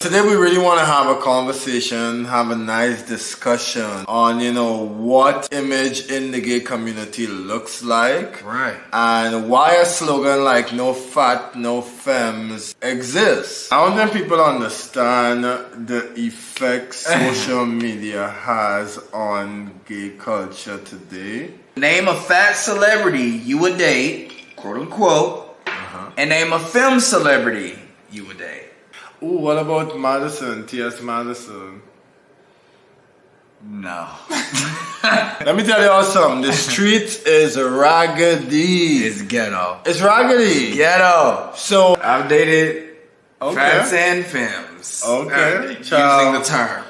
Today we really want to have a conversation, have a nice discussion on, what image in the gay community looks like. Right. And why a slogan like no FAT, no FEMS exists. I don't think people understand the effects social media has on gay culture today. Name a fat celebrity you would date, quote unquote, and name a film celebrity you would date. Ooh, what about Madison, T.S. Madison? No. Let me tell you all something. The street is raggedy. It's ghetto. It's raggedy. Ghetto. So, I've dated okay. FATS and FEMS. Okay. Using the term.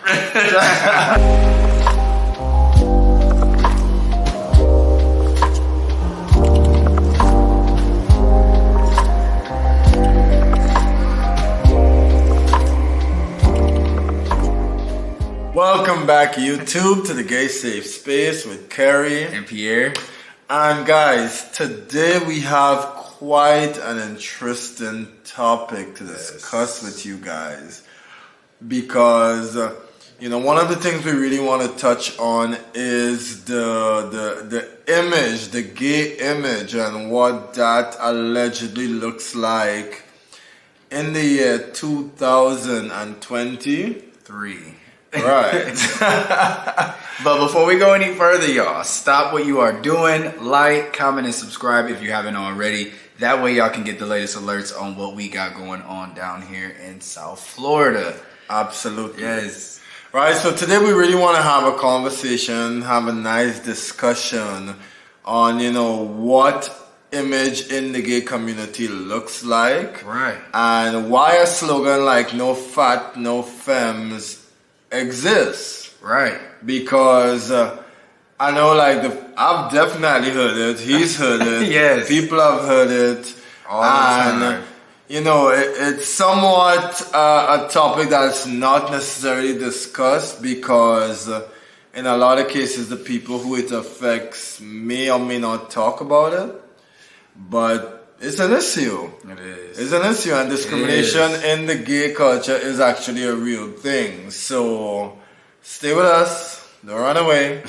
Welcome back, YouTube, to the Gay Safe Space with Kerry And Pierre. And guys, today we have quite an interesting topic to discuss with you guys, because one of the things we really want to touch on is the image, the gay image, and what that allegedly looks like in the year 2023. Right. But before we go any further, y'all, stop what you are doing, like, comment, and subscribe if you haven't already. That way y'all can get the latest alerts on what we got going on down here in South Florida. Absolutely. Yes. Right, so today we really want to have a conversation, have a nice discussion on, what image in the gay community looks like. Right. And why a slogan like no FAT, no FEMS exists. Right. Because I know I've definitely heard it. He's heard it. Yes. People have heard it. All the time. It's somewhat a topic that's not necessarily discussed, because in a lot of cases the people who it affects may or may not talk about it. But it's an issue. It is. It's an issue, and discrimination in the gay culture is actually a real thing. So stay with us. Don't run away.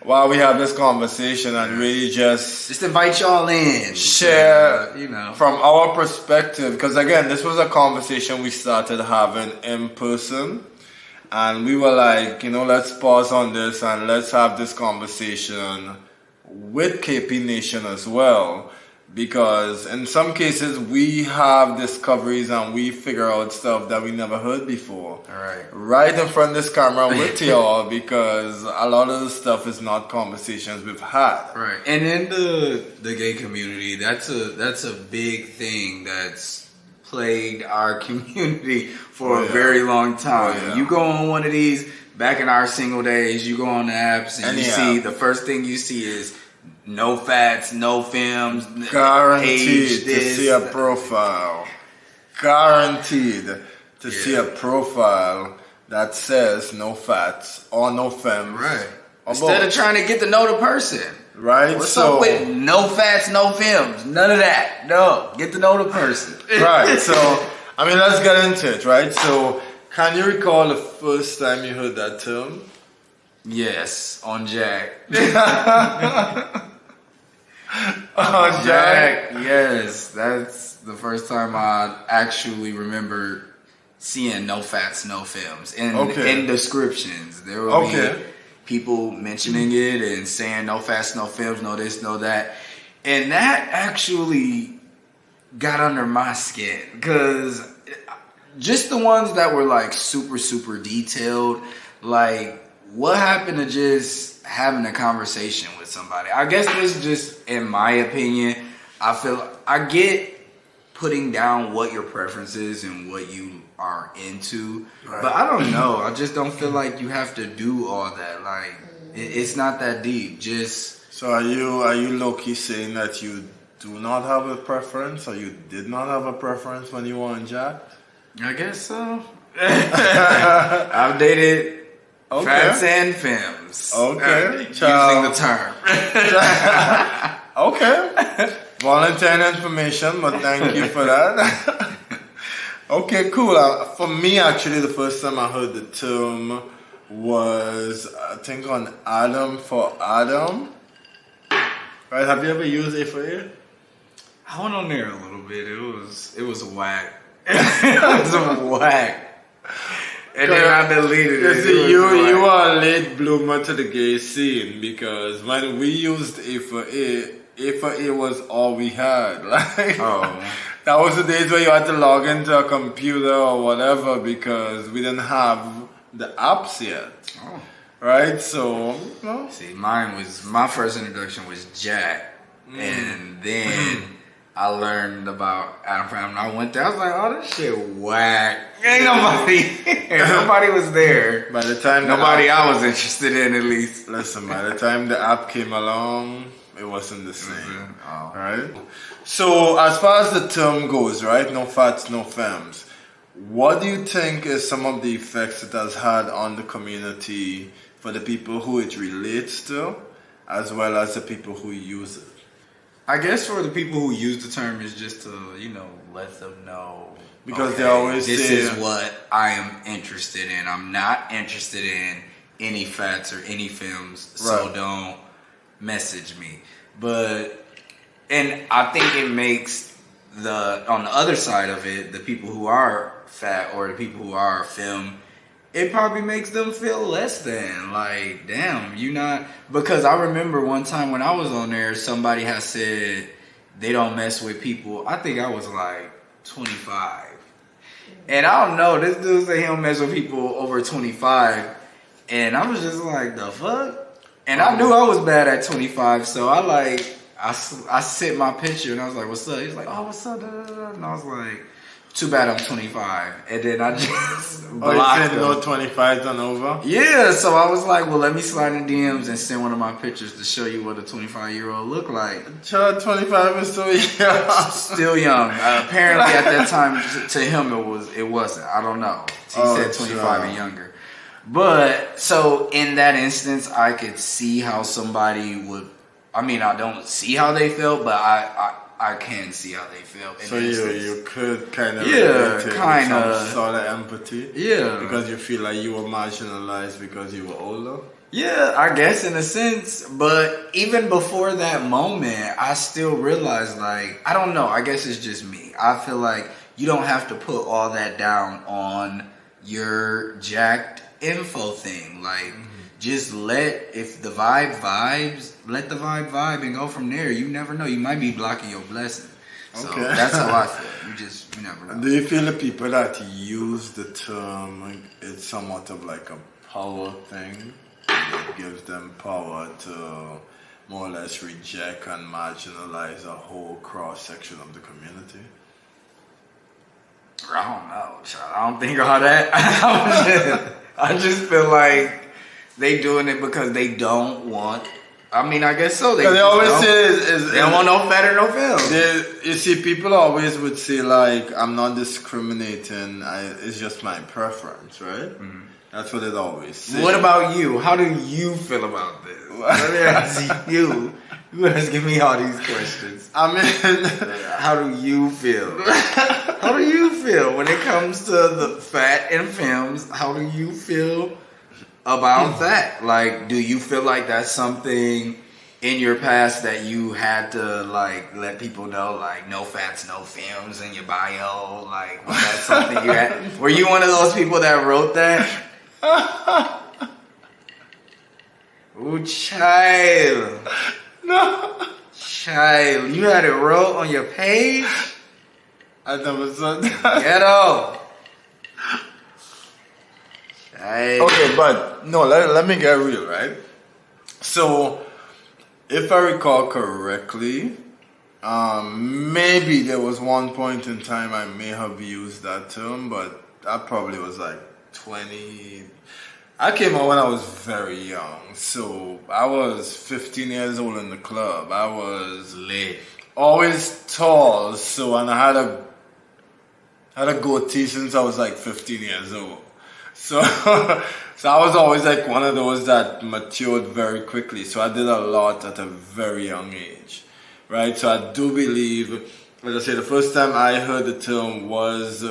While we have this conversation and really just invite y'all in. Share, from our perspective. Because again, this was a conversation we started having in person. And we were like, let's pause on this and let's have this conversation with KP Nation as well, because in some cases we have discoveries and we figure out stuff that we never heard before. Right in front of this camera with y'all, because a lot of the stuff is not conversations we've had. Right. And in the gay community, that's a big thing that's plagued our community for a very long time. Oh, yeah. You go on one of these, back in our single days, you go on the apps and you see, the first thing you see is no FATS, no FEMS. Guaranteed to see a profile. Guaranteed to see a profile that says no FATS or no FEMS. Right. Instead of trying to get to know the person. Right. What's up with no FATS, no FEMS? None of that. No. Get to know the person. Right. So, let's get into it, right? So, can you recall the first time you heard that term? Yes, on Jack. On Jack? Yes, that's the first time I actually remember seeing no FATS, no FEMS in descriptions. There will be people mentioning it and saying no FATS, no FEMS, no this, no that, and that actually got under my skin, because just the ones that were like super, super detailed, like what happened to just having a conversation with somebody? I guess this is just, in my opinion, I feel I get putting down what your preference is and what you are into, but I don't know. I just don't feel like you have to do all that. Like it's not that deep. So are you low-key saying that you do not have a preference, or you did not have a preference when you were on Jack? I guess so. I've dated FATS and FEMS. Using the term. Volunteering information, but thank you for that. Okay, cool. For me, actually, the first time I heard the term was, I think, on Adam for Adam. Right? Have you ever used A for A? I went on there a little bit. It was a whack. It was a whack. And then I deleted it. You are a late bloomer to the gay scene, because when we used A for A was all we had. Like, that was the days where you had to log into a computer or whatever, because we didn't have the apps yet. Oh. Right? So, see, my first introduction was Jack. And then I learned about Adam Family. I went there, I was like, oh, this shit whack. Ain't nobody there. Nobody was there. By the time I was interested in, at least. Listen, by the time the app came along, it wasn't the same. Right? So, as far as the term goes, right? No FATS, no FEMS. What do you think is some of the effects it has had on the community for the people who it relates to, as well as the people who use it? I guess for the people who use the term is just to, let them know. Because they always this say, is what I am interested in. I'm not interested in any FATS or any FEMS, so don't message me. And I think it makes on the other side of it, the people who are FAT or the people who are FEM, it probably makes them feel less than. Like, damn, you not... Because I remember one time when I was on there, somebody had said they don't mess with people. I think I was like 25. And I don't know, this dude said he don't mess with people over 25. And I was just like, the fuck? And I knew I was bad at 25, so I sent my picture and I was like, what's up? He's like, oh, what's up? Da, da, da. And I was like, too bad I'm 25. And then I just blocked him. No 25 done over? Yeah, so I was like, well, let me slide in DMs and send one of my pictures to show you what a 25-year-old look like. Child, 25 is so young. Still young. Apparently at that time, to him, it wasn't. I don't know. He said 25 and younger. But, so in that instance, I could see how somebody would, I don't see how they felt, but I can see how they felt. So you could kind of kind of some sort of empathy, because you feel like you were marginalized because you were older. Yeah, I guess in a sense, but even before that moment, I still realized, like, I don't know. I guess it's just me. I feel like you don't have to put all that down on your jacked info thing, like. Just if the vibe vibes, let the vibe vibe and go from there. You never know. You might be blocking your blessing. So that's how I feel. You never know. Do you feel the people that use the term, it's somewhat of like a power thing? It gives them power to more or less reject and marginalize a whole cross-section of the community? I don't know. I don't think all that. I just feel like they doing it because they don't want. I guess so. They always say they don't want no fat or no film. You see, people always would say like, "I'm not discriminating. It's just my preference," right? Mm-hmm. That's what it always says. What about you? How do you feel about this? Let me ask you. You asking me all these questions. How do you feel? How do you feel when it comes to the fat and films? How do you feel about that? Like, do you feel like that's something in your past that you had to like let people know, like no fats, no films in your bio? Like, was that something you had? Were you one of those people that wrote that? Ooh, child. No. Child, you had it wrote on your page? I never saw that. Ghetto. Okay, but no, let me get real, right? So, if I recall correctly, maybe there was one point in time I may have used that term, but that probably was like 20. I came out when I was very young, so I was 15 years old in the club. I was lit, always tall, so, and I had a goatee since I was like 15 years old. So I was always like one of those that matured very quickly. So I did a lot at a very young age, right? So I do believe, as I say, the first time I heard the term was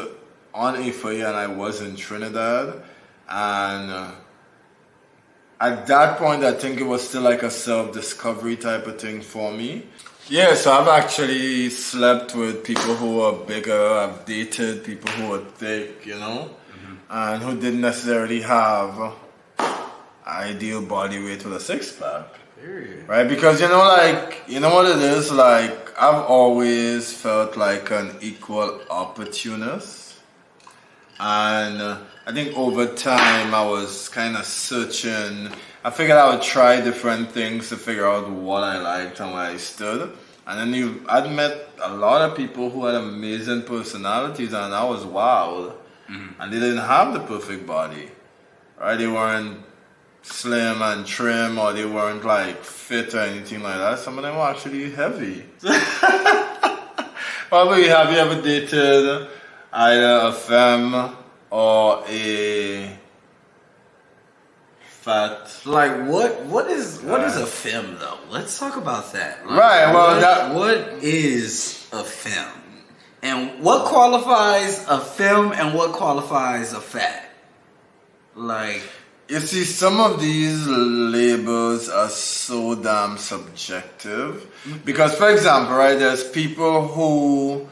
on A4A and I was in Trinidad, and at that point I think it was still like a self-discovery type of thing for me. Yeah, so I've actually slept with people who were bigger, I've dated people who were thick, you know, and who didn't necessarily have ideal body weight with a six-pack. Right, because you know what it is, like I've always felt like an equal opportunist, and I think over time I was kind of searching. I figured I would try different things to figure out what I liked and where I stood, and then I'd met a lot of people who had amazing personalities, and I was wowed, and they didn't have the perfect body, right? They weren't slim and trim, or they weren't like fit or anything like that. Some of them were actually heavy. What about you? Have you ever dated either a femme or a fat? Like what is a femme though? Let's talk about that. Like, Right. Well, what is a femme, and what qualifies a femme, and what qualifies a fat? Like. You see, some of these labels are so damn subjective. Because, for example, right, there's people who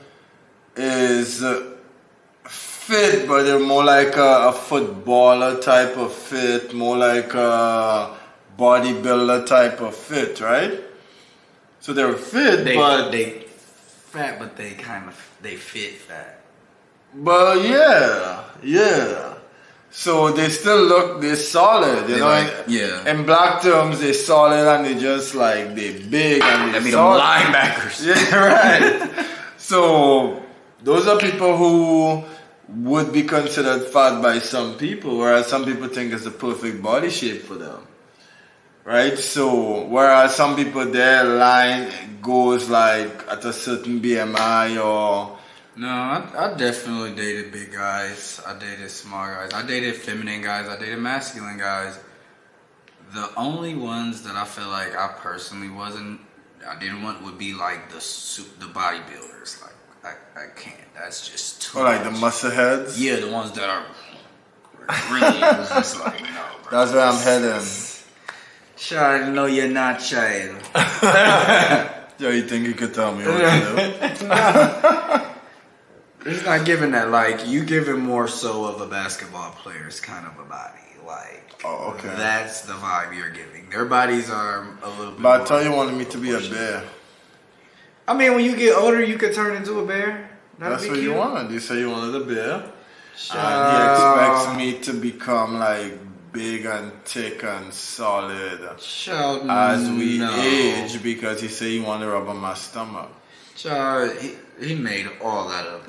is fit, but they're more like a footballer type of fit, more like a bodybuilder type of fit, right? So they're fit, but they fat, but they fit fat. But yeah. So they still they're solid, you know. In black terms, they're solid and they're big and they're solid. Them linebackers. Yeah, right. So those are people who would be considered fat by some people, whereas some people think it's the perfect body shape for them. Right? So whereas some people, their line goes like at a certain BMI or... No, I definitely dated big guys. I dated small guys. I dated feminine guys. I dated masculine guys. The only ones that I feel like I personally didn't want would be like the bodybuilders. Like I can't. That's just too. Oh, like the muscle heads. Yeah, the ones that are really. It was just like no. Bro, that's where I'm heading. Child, no, you're not child. Yo, you think you could tell me what to do? It's not giving that, like, you giving more so of a basketball player's kind of a body. Like, oh, okay. That's the vibe you're giving. Their bodies are a little bit. But I thought you wanted me to be a bear. I mean, when you get older, you could turn into a bear. That's what you wanted. You said you wanted a bear. And he expects me to become like big and thick and solid as we age, because he said he wanted to rub on my stomach. Child, he made all that up.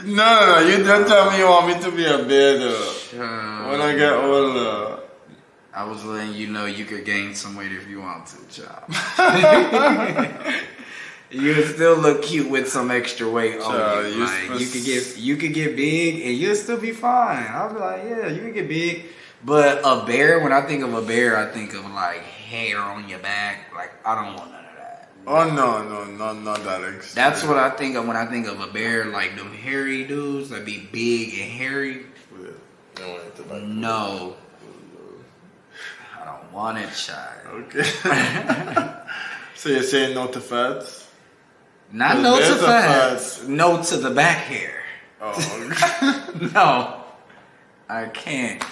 No, you don't tell me you want me to be a bear though. When I get older. I was letting you know you could gain some weight if you want to, child. You would still look cute with some extra weight on you. Like, you could get big and you'll still be fine. I'll be like, yeah, you can get big. But a bear, when I think of a bear, I think of like hair on your back. Like, I don't want none of that. Oh no, not that extreme. That's what I think of when I think of a bear, like them hairy dudes that be big and hairy. Yeah. No. I don't want it, child. Okay. So you're saying no to fats? Not no to fats. No to the back hair. Oh, okay. No. I can't.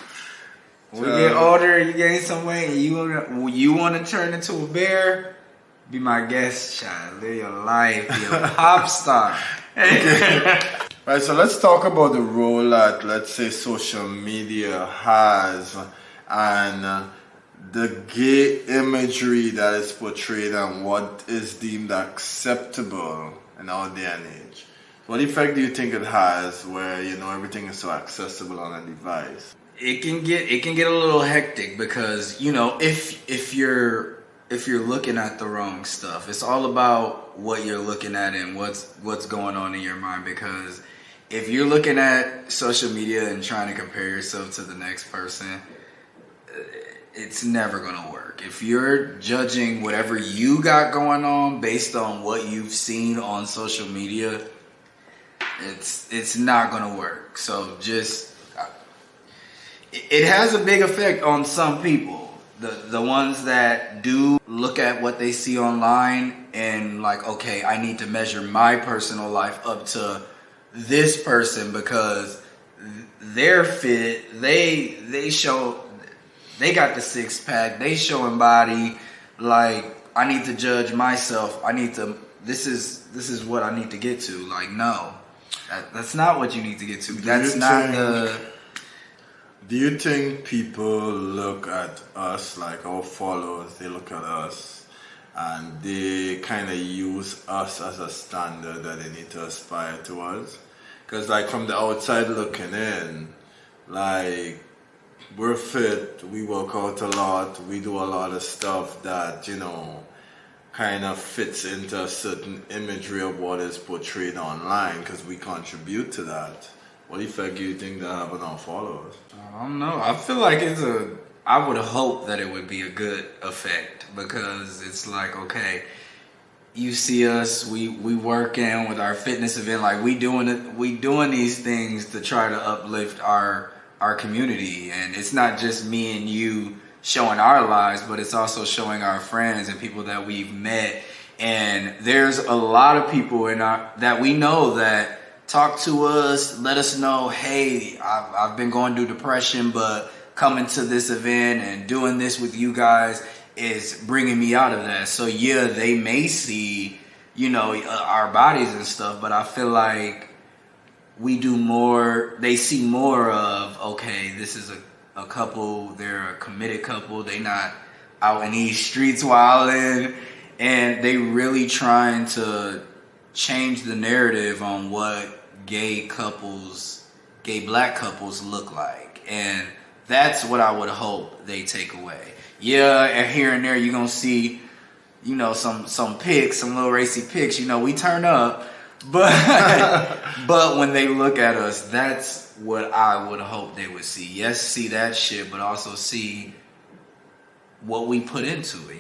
When you get older, you gain some weight, and you want to turn into a bear, be my guest, child. Live your life. Be a pop star. Okay. Right, so let's talk about the role that, let's say, social media has and the gay imagery that is portrayed and what is deemed acceptable in our day and age. What effect do you think it has where, everything is so accessible on a device? It can get a little hectic because, if you're looking at the wrong stuff, it's all about what you're looking at and what's going on in your mind. Because if you're looking at social media and trying to compare yourself to the next person, it's never going to work. If you're judging whatever you got going on based on what you've seen on social media, It's not gonna work. So just it has a big effect on some people. The ones that do look at what they see online and like, okay, I need to measure my personal life up to this person because they're fit. They show they got the six pack. They showing body. Like I need to judge myself. This is what I need to get to. Like no, that's not what you need to get to. Do you think people look at us, like our followers, they look at us and they kind of use us as a standard that they need to aspire towards? Because like from the outside looking in, like we're fit, we work out a lot, we do a lot of stuff that, kind of fits into a certain imagery of what is portrayed online because we contribute to that. What effect do you think that have on our followers? I don't know. I feel like I would hope that it would be a good effect because it's like, okay, you see us, we working with our fitness event, like we doing these things to try to uplift our community, and it's not just me and you showing our lives, but it's also showing our friends and people that we've met. And there's a lot of people that we know that talk to us, let us know, hey, I've been going through depression, but coming to this event and doing this with you guys is bringing me out of that. So yeah, they may see, our bodies and stuff, but I feel like we do more, they see more of, okay, this is a couple, they're a committed couple, they not out in these streets wilding, and they really trying to change the narrative on what gay black couples look like. And that's what I would hope they take away. Yeah, and here and there you're gonna see, some pics, some little racy pics, we turn up. But when they look at us, that's what I would hope they would see. Yes, see that shit, but also see what we put into it.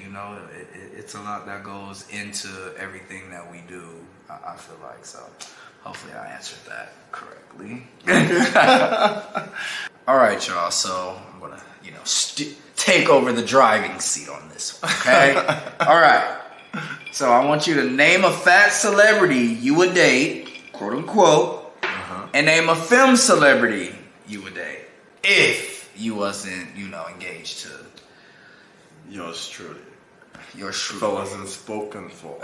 It's a lot that goes into everything that we do, I feel like. So hopefully I answered that correctly. All right, y'all. So I'm gonna, take over the driving seat on this one. Okay. All right. So I want you to name a fat celebrity you would date, quote unquote, and name a FEMS celebrity you would date if you wasn't, engaged to yours truly. Yours truly. If I wasn't spoken for.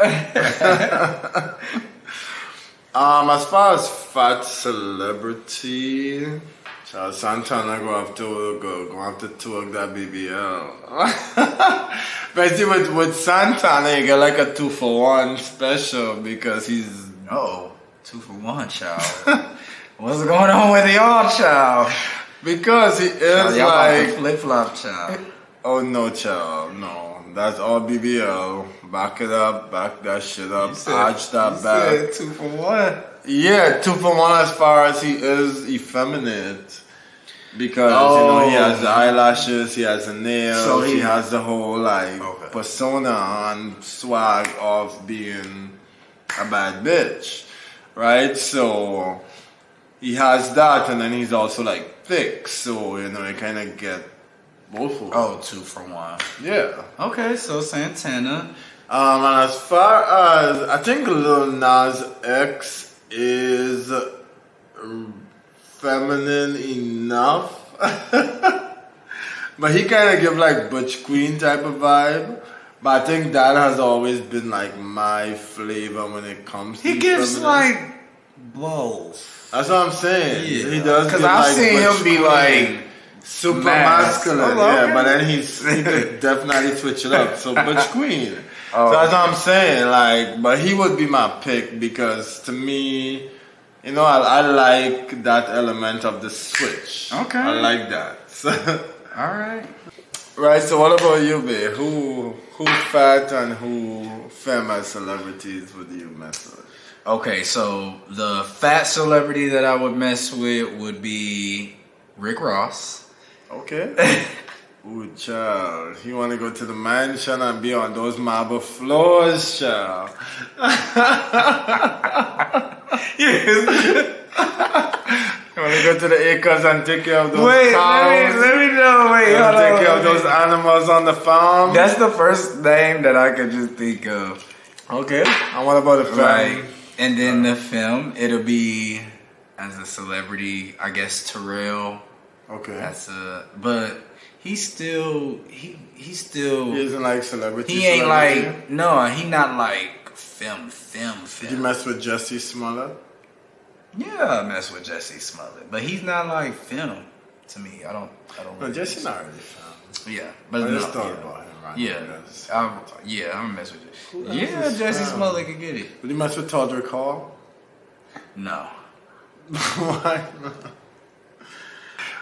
As far as fat celebrity, Charles Santana go have to twerk that BBL. But see, with Santana, you get like a 2-for-1 special because he's 2-for-1, child. What's going on with y'all, child? Because he is y'all like flip flop, child. Oh no, child, no. That's all BBL. Back it up, back that shit up, arch that back. 2-for-1. Yeah, 2-for-1 as far as he is effeminate. Because, he has the eyelashes, he has the nails, so he has the whole, persona and swag of being a bad bitch. Right? So, he has that, and then he's also, thick. So, you kind of get both of them. 2-for-1. Yeah. Okay, so Santana. And as far as, I think Lil Nas X is feminine enough. But he kind of give Butch Queen type of vibe. But I think that has always been my flavor when it comes to he gives feminine. Both. That's what I'm saying. Yeah. He does. Because I've seen him be super masculine. Yeah, but then he could definitely switch it up. So Butch Queen. So that's what I'm saying. But he would be my pick because to me, I like that element of the switch. Okay. I like that. All right. Right, so what about you, babe? Who fat and who famous celebrities would you mess with? Okay, so the fat celebrity that I would mess with would be Rick Ross. Okay. Ooh, child. You want to go to the mansion and be on those marble floors, child. Yes. You want to go to the acres and take care of those cows? Let me know. Wait, hold on. Take care of those animals on the farm. That's the first name that I could just think of. Okay. And what about the film? Right. And then the film, it'll be as a celebrity, I guess Terrell. Okay. But he's still. He isn't like celebrity. He ain't like he not like film. Did you mess with Jesse Smollett? Yeah, I mess with Jesse Smollett, but he's not like film to me. I don't. No, Jesse not really film. Yeah, but I just thought about him. Right? Yeah, I'm mess with Jesse. Yeah, Jesse Smollett could get it. Did you mess with Todrick Hall? No. Why?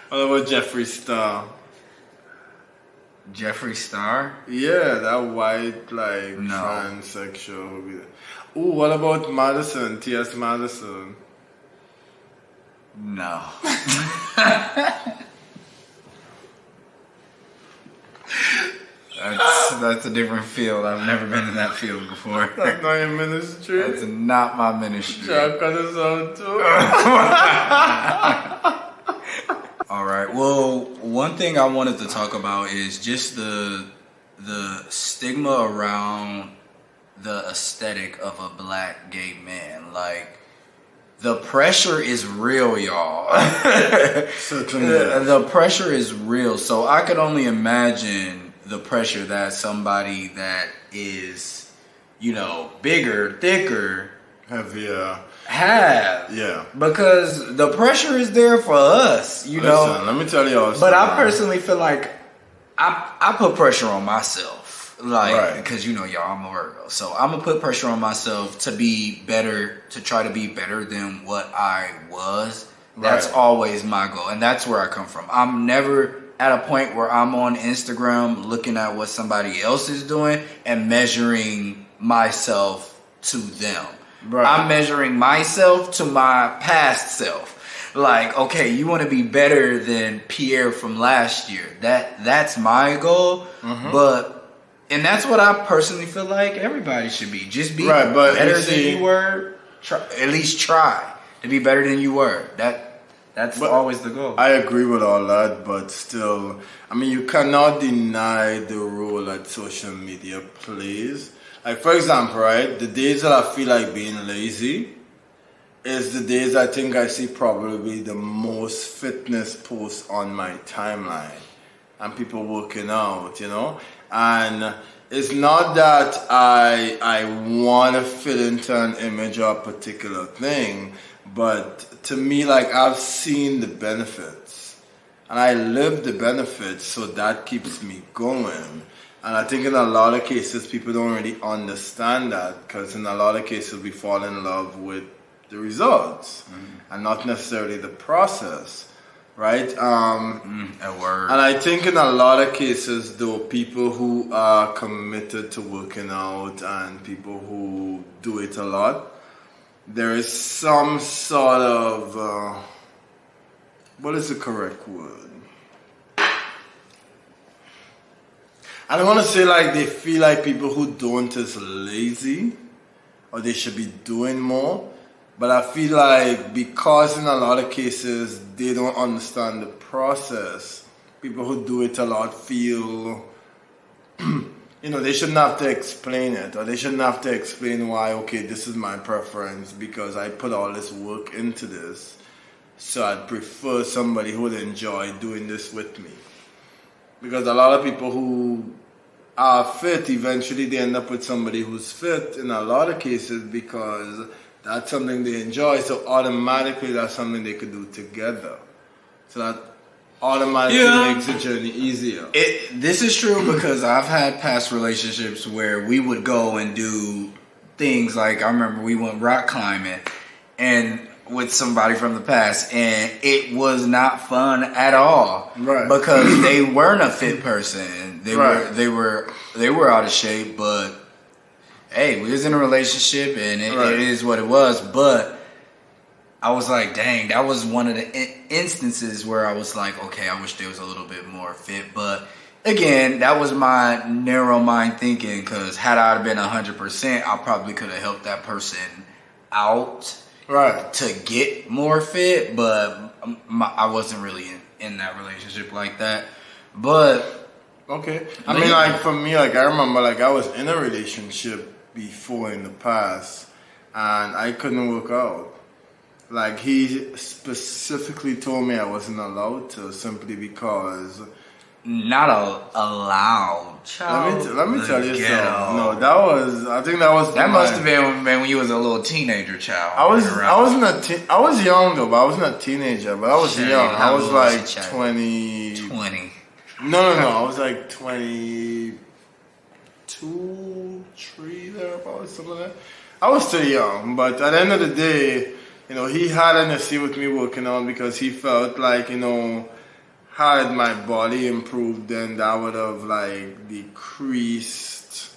What about Jeffree Star? Jeffree Star? Yeah, that white transsexual. Ooh, what about Madison? T.S. Madison? No. That's a different field. I've never been in that field before. That's not your ministry. That's not my ministry. Jack cut us out too. All right. Well, one thing I wanted to talk about is just the stigma around the aesthetic of a black gay man. Like, the pressure is real, y'all. The pressure is real. So I could only imagine the pressure that somebody that is, bigger, thicker, heavier, have. Yeah. Because the pressure is there for us, Listen, let me tell you all. But I personally feel like I put pressure on myself. Because y'all, I'm a Virgo. So I'm going to put pressure on myself to be better, to try to be better than what I was. That's always my goal. And that's where I come from. I'm never at a point where I'm on Instagram looking at what somebody else is doing and measuring myself to them. Right. I'm measuring myself to my past self. Like, okay, you want to be better than Pierre from last year. That's my goal. Mm-hmm. And that's what I personally feel like everybody should be. Just be better than you were. At least try to be better than you were. That's always the goal. I agree with all that, but still, you cannot deny the role that social media plays. Like, for example, right, the days that I feel like being lazy is the days I think I see probably the most fitness posts on my timeline. And people working out, And it's not that I want to fit into an image or a particular thing, but to me, I've seen the benefits. And I live the benefits, so that keeps me going. And I think in a lot of cases, people don't really understand that, because in a lot of cases, we fall in love with the results and not necessarily the process. Right? A word. And I think in a lot of cases, though, people who are committed to working out and people who do it a lot, there is some sort of, what is the correct word? I don't want to say they feel like people who don't is lazy or they should be doing more. But I feel like because in a lot of cases they don't understand the process, people who do it a lot feel, they shouldn't have to explain it, or they shouldn't have to explain why, okay, this is my preference because I put all this work into this. So I'd prefer somebody who would enjoy doing this with me. Because a lot of people who are fit, eventually they end up with somebody who's fit in a lot of cases because that's something they enjoy, so automatically that's something they could do together. So that automatically makes the journey easier. This is true because I've had past relationships where we would go and do things like, I remember we went rock climbing and with somebody from the past, and it was not fun at all. Right. Because they weren't a fit person. They were out of shape, but hey, we was in a relationship and it is what it was. But I was like, dang, that was one of the instances where I was like, okay, I wish there was a little bit more fit. But again, that was my narrow mind thinking, because had I been 100%, I probably could have helped that person out right, to get more fit, but I wasn't really in that relationship like that. But okay. I mean, like for me, like I remember, like I was in a relationship before in the past, and I couldn't work out. Like he specifically told me I wasn't allowed to simply because. Not allowed. Child, Let me tell you something. No, I think that was. That must have been when you was a little teenager, child. I was young though, but I wasn't a teenager, but I was young. I was like 20. 20. No, I was like 22, 3 thereabouts, something like that. I was still young, but at the end of the day, you know, he had an issue with me working out because he felt like, you know, had my body improved, then that would have like decreased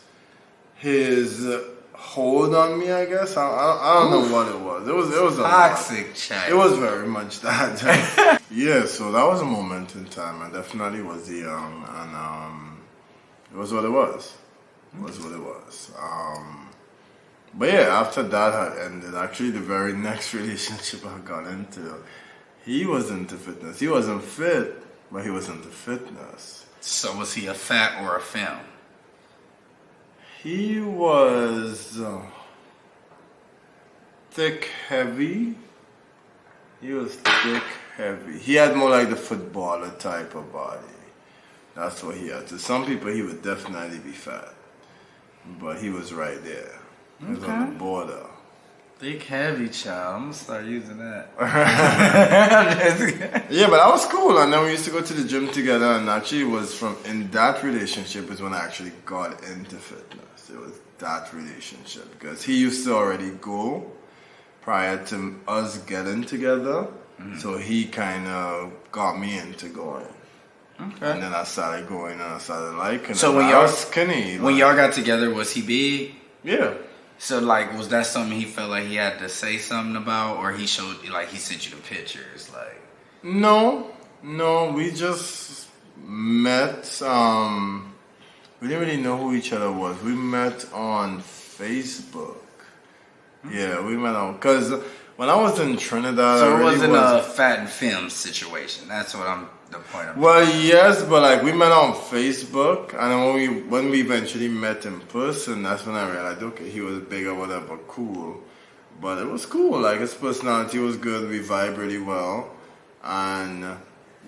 his hold on me, I guess. I don't know what it was. It was a toxic chat. It was very much that. Yeah, so that was a moment in time. I definitely was young, and it was what it was. It was what it was. But yeah, after that had ended, actually the very next relationship I got into, he was into fitness. He wasn't fit, but he was into fitness. So was he a fat or a femme? He was thick, heavy. He was thick, heavy. He had more like the footballer type of body. That's what he had. To some people, he would definitely be fat. But he was right there. He was on the border. Thick, heavy, child. I'm going to start using that. Yeah, but that was cool. And then we used to go to the gym together. And actually, it was in that relationship is when I actually got into fitness. It was that relationship. Because he used to already go prior to us getting together. Mm-hmm. So he kind of got me into going. Okay. And then I started going and I started liking it. So when y'all was skinny. When y'all got together, was he big? Yeah. So like, was that something he felt like he had to say something about, or he showed like he sent you the pictures? Like, no, we just met. We didn't really know who each other was. We met on Facebook. Mm-hmm. Yeah, we met on because when I was in Trinidad, so it wasn't a fat and film situation. That's what I'm. The point of well, yes, but like we met on Facebook, and when we eventually met in person, that's when I realized, okay, he was big or whatever, cool. But it was cool. Like his personality was good. We vibe really well, and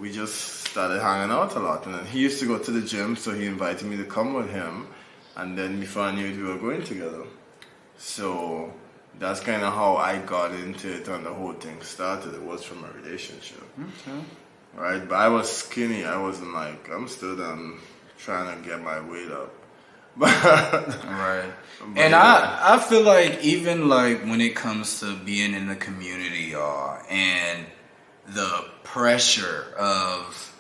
we just started hanging out a lot. And then he used to go to the gym, so he invited me to come with him. And then before I knew it, we were going together. So that's kind of how I got into it, and the whole thing started. It was from a relationship. Okay. Right, but I was skinny. I wasn't like, I'm still trying to get my weight up. Right. And yeah. I feel like even like when it comes to being in the community, y'all, and the pressure of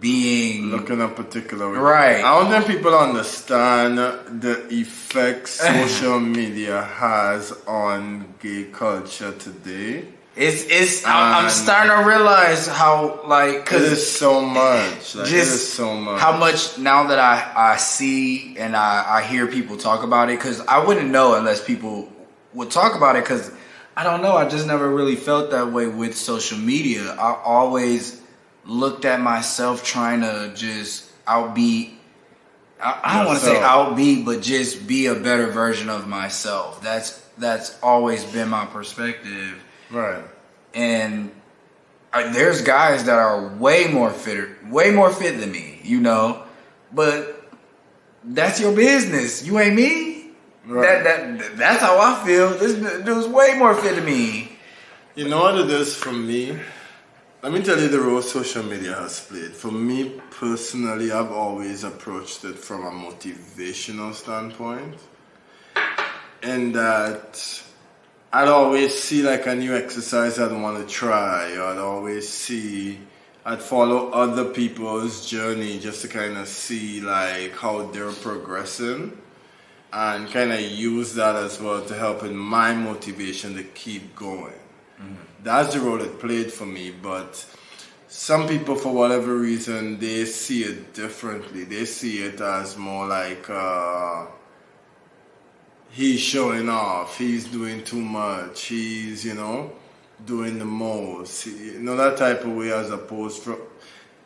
being looking a particular way. Right. I don't think people understand the effects social media has on gay culture today. I'm starting to realize how, like, cause it is so much. Like, it is so much. How much now that I see and I hear people talk about it, because I wouldn't know unless people would talk about it, because I don't know. I just never really felt that way with social media. I always looked at myself trying to just outbeat. I don't want to say outbeat, but just be a better version of myself. That's always been my perspective. Right. And there's guys that are way more fit than me, you know, but that's your business. You ain't me. Right. That's how I feel. This dude's way more fit than me. You know what it is for me? Let me tell you the role social media has played. For me personally, I've always approached it from a motivational standpoint. In that I'd always see like a new exercise I'd want to try, or I'd follow other people's journey just to kind of see like how they're progressing, and kind of use that as well to help in my motivation to keep going. Mm-hmm. That's the role it played for me, but some people, for whatever reason, they see it differently. They see it as more like, he's showing off, he's doing too much, he's, you know, doing the most, you know, that type of way, as opposed from,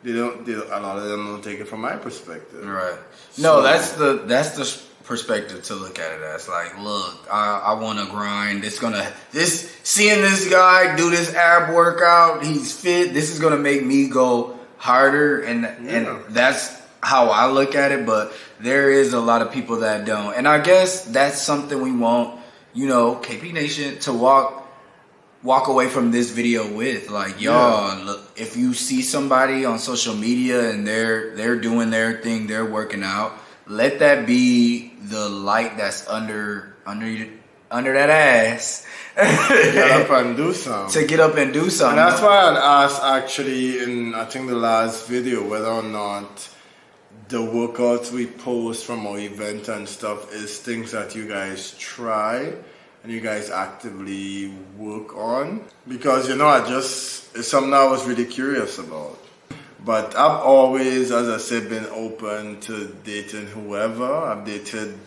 a lot of them don't take it from my perspective. Right. No, that's the perspective to look at it as. Like, look, I want to grind. Seeing this guy do this ab workout, he's fit. This is gonna make me go harder, and that's how I look at it. But there is a lot of people that don't, and I guess that's something we want, you know, KP Nation to walk away from this video with. Like, y'all, look, if you see somebody on social media and they're doing their thing, they're working out, let that be the light that's under that ass. Get up and do something. To get up and do something. And that's why I asked, actually, in I think the last video, whether or not the workouts we post from our event and stuff is things that you guys try and you guys actively work on. Because, you know, it's something I was really curious about. But I've always, as I said, been open to dating whoever. I've dated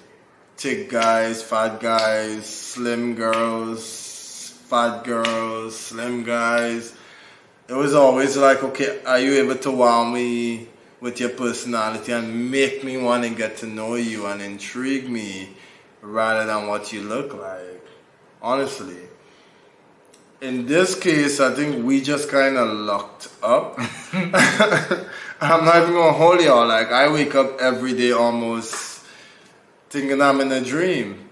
thick guys, fat guys, slim girls, fat girls, slim guys. It was always like, okay, are you able to wow me with your personality and make me want to get to know you and intrigue me rather than what you look like? Honestly. In this case, I think we just kind of locked up. I'm not even going to hold y'all. Like, I wake up every day almost thinking I'm in a dream.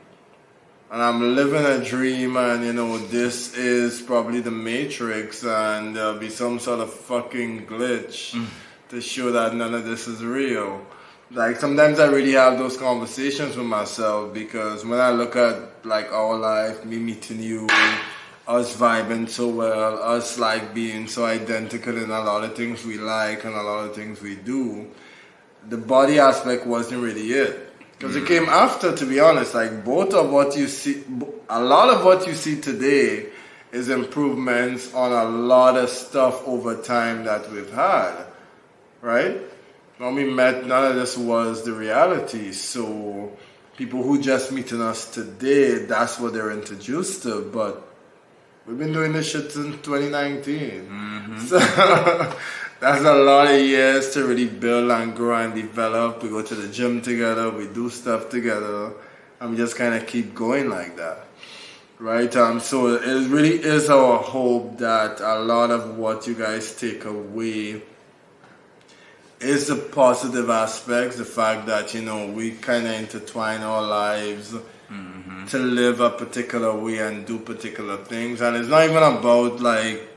And I'm living a dream, and, you know, this is probably the Matrix, and there'll be some sort of fucking glitch to show that none of this is real. Like, sometimes I really have those conversations with myself, because when I look at, like, our life, me meeting you, us vibing so well, us like being so identical in a lot of things we like and a lot of things we do, the body aspect wasn't really it. Because it came after, to be honest. Like, both of what you see, a lot of what you see today is improvements on a lot of stuff over time that we've had, right? When we met, none of this was the reality. So people who just meeting us today, that's what they're introduced to. But we've been doing this shit since 2019. So that's a lot of years to really build and grow and develop. We go to the gym together, we do stuff together, and we just kind of keep going like that. Right? So it really is our hope that a lot of what you guys take away is the positive aspects, the fact that, you know, we kind of intertwine our lives to live a particular way and do particular things. And it's not even about, like,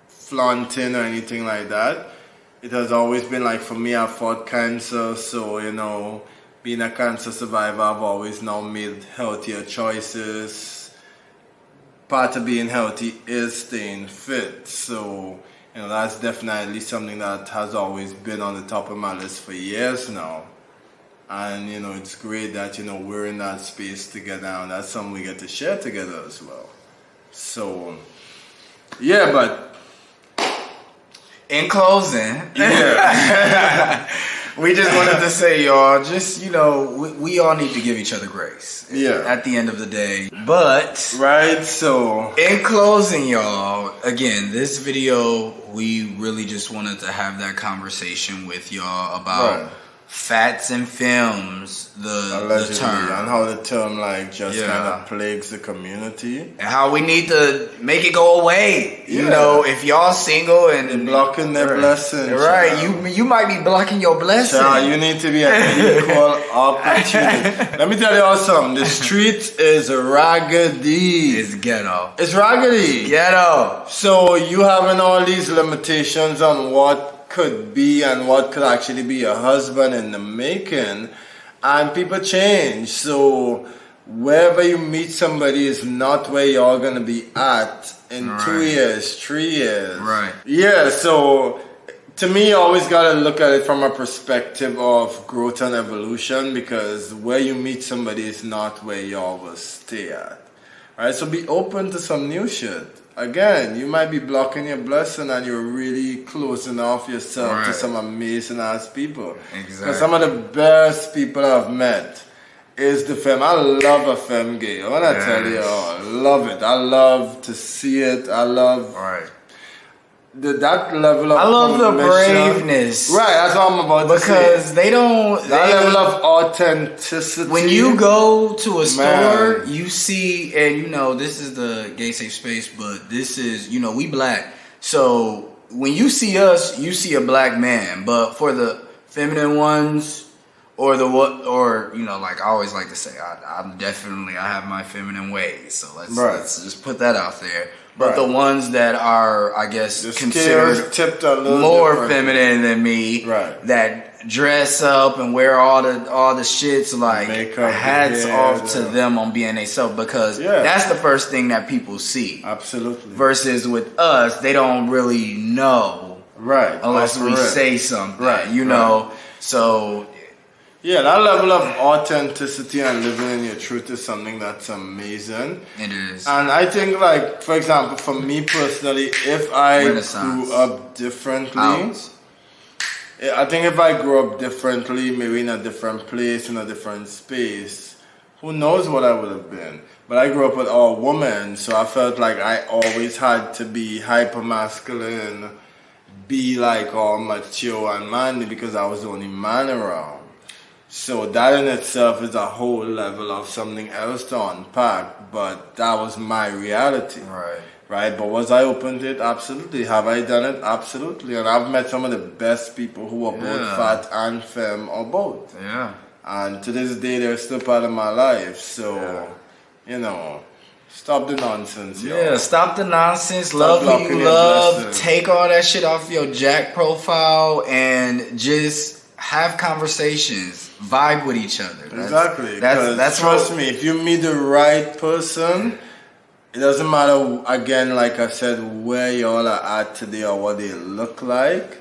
flaunting or anything like that. It has always been, like, for me, I fought cancer, so, you know, being a cancer survivor, I've always now made healthier choices. Part of being healthy is staying fit, so, you know, that's definitely something that has always been on the top of my list for years now. And, you know, it's great that, you know, we're in that space together, and that's something we get to share together as well. So, yeah, but in closing, we just wanted to say, y'all, just, you know, we all need to give each other grace. At the end of the day. But right, so in closing, y'all, again, this video, we really just wanted to have that conversation with y'all about FATS and FEMS, the term, and how the term, like, just kind of plagues the community, and how we need to make it go away. You know, if y'all single and they're blocking their blessings, right? You might be blocking your blessing. You need to be an equal opportunity. Let me tell you all something. The street is raggedy. It's ghetto. It's raggedy. It's ghetto. So you having all these limitations on what could be and what could actually be a husband in the making, and people change. So wherever you meet somebody is not where you're gonna be at in 2 years, 3 years. Right. Yeah, so to me, you always gotta look at it from a perspective of growth and evolution, because where you meet somebody is not where you always stay at. Right? So be open to some new shit. Again, you might be blocking your blessing and you're really closing off yourself to some amazing ass people. Exactly. Because some of the best people I've met is the FEM. I love a FEM gay. I want to tell you, I love it. I love to see it. I love that level of I love the braveness. Right, that's what I'm about to say. Because they don't... That level of authenticity. When you go to a store, you see, and you know, this is the gay safe space, but this is, you know, we black. So when you see us, you see a black man. But for the feminine ones, or you know, like I always like to say, I have my feminine ways. So let's just put that out there. But the ones that are, I guess, considered tipped a little more feminine than me, that dress up and wear all the shits, like makeup, hats off to them on being themselves, because that's the first thing that people see. Absolutely. Versus with us, they don't really know, unless we say something, you know. So. Yeah, that level of authenticity and living in your truth is something that's amazing. It is. And I think, like, for example, for me personally, if I grew up differently, I think if I grew up differently, maybe in a different place, in a different space, who knows what I would have been. But I grew up with all women, so I felt like I always had to be hyper masculine, be like all mature and manly, because I was the only man around. So that in itself is a whole level of something else to unpack, but that was my reality. Right? But was I open to it? Absolutely. Have I done it? Absolutely. And I've met some of the best people who are both fat and femme, or both. Yeah. And to this day, they're still part of my life. So, you know, stop the nonsense, y'all. Yeah, stop the nonsense. Love who you love. Take all that shit off your Jack profile and just have conversations, vibe with each other. Exactly. That's trust me, if you meet the right person, it doesn't matter, again, like I said, where y'all are at today or what they look like.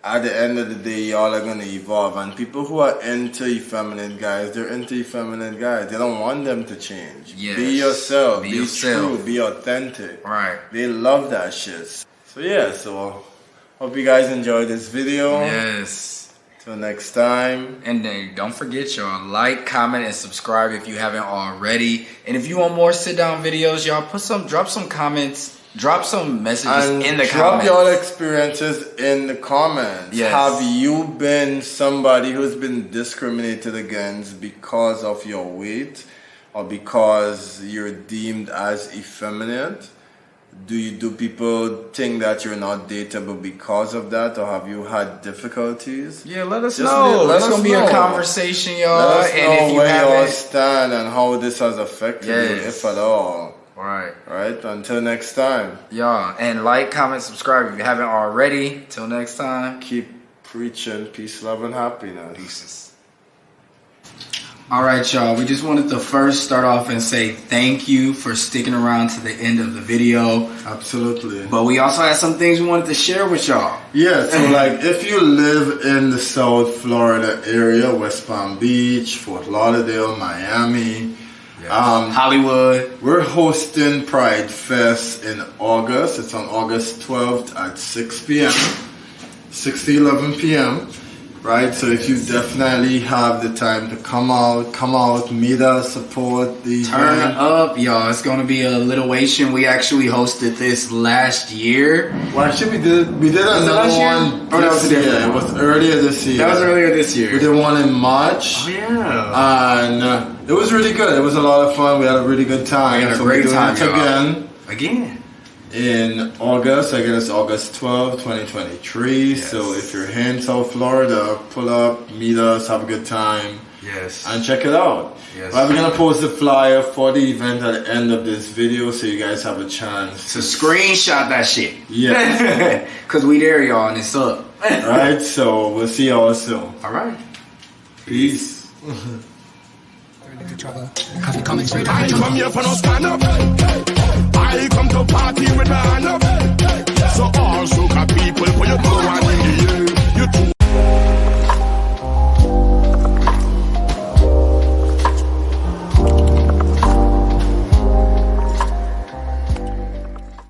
At the end of the day, y'all are going to evolve. And people who are into effeminate guys, they're into effeminate guys. They don't want them to change. Yes. Be yourself. Be true. Be authentic. Right. They love that shit. So yeah, hope you guys enjoyed this video. Yes. Till next time. And then don't forget, y'all, like, comment, and subscribe if you haven't already. And if you want more sit-down videos, y'all, drop some comments, drop some messages in the comments. Drop your experiences in the comments. Yes. Have you been somebody who's been discriminated against because of your weight or because you're deemed as effeminate? Do people think that you're not dateable because of that, or have you had difficulties? Yeah, let us know. It's gonna be a conversation, y'all. Let us know where you stand and how this has affected you, if at all. Right. Until next time. Y'all, and like, comment, subscribe if you haven't already. Till next time. Keep preaching peace, love, and happiness. Peace. All right, y'all. We just wanted to first start off and say thank you for sticking around to the end of the video. Absolutely. But we also had some things we wanted to share with y'all. Yeah, so like if you live in the South Florida area, West Palm Beach, Fort Lauderdale, Miami, Hollywood, we're hosting Pride Fest in August. It's on August 12th at 6 p.m., 6 to 11 p.m., right? So if you definitely have the time to come out, meet us, support the turn up, y'all. It's gonna be a lituation. We actually hosted this last year. Well, actually, we did another one. That was it was earlier this year. That was earlier this year. We did one in March. Oh yeah. And it was really good. It was a lot of fun. We had a really good time. We had a great time, y'all. Again. In August, again, it's August 12, 2023. Yes. So if you're here in South Florida, pull up, meet us, have a good time. Yes. And check it out. Yes. We're going to post the flyer for the event at the end of this video so you guys have a chance to screenshot that shit. Yeah. Because we there, y'all, and it's up. Alright, so we'll see y'all soon. Alright. Peace. I come here for no stand up. I come to party with my hand up. So all soca people, for you go and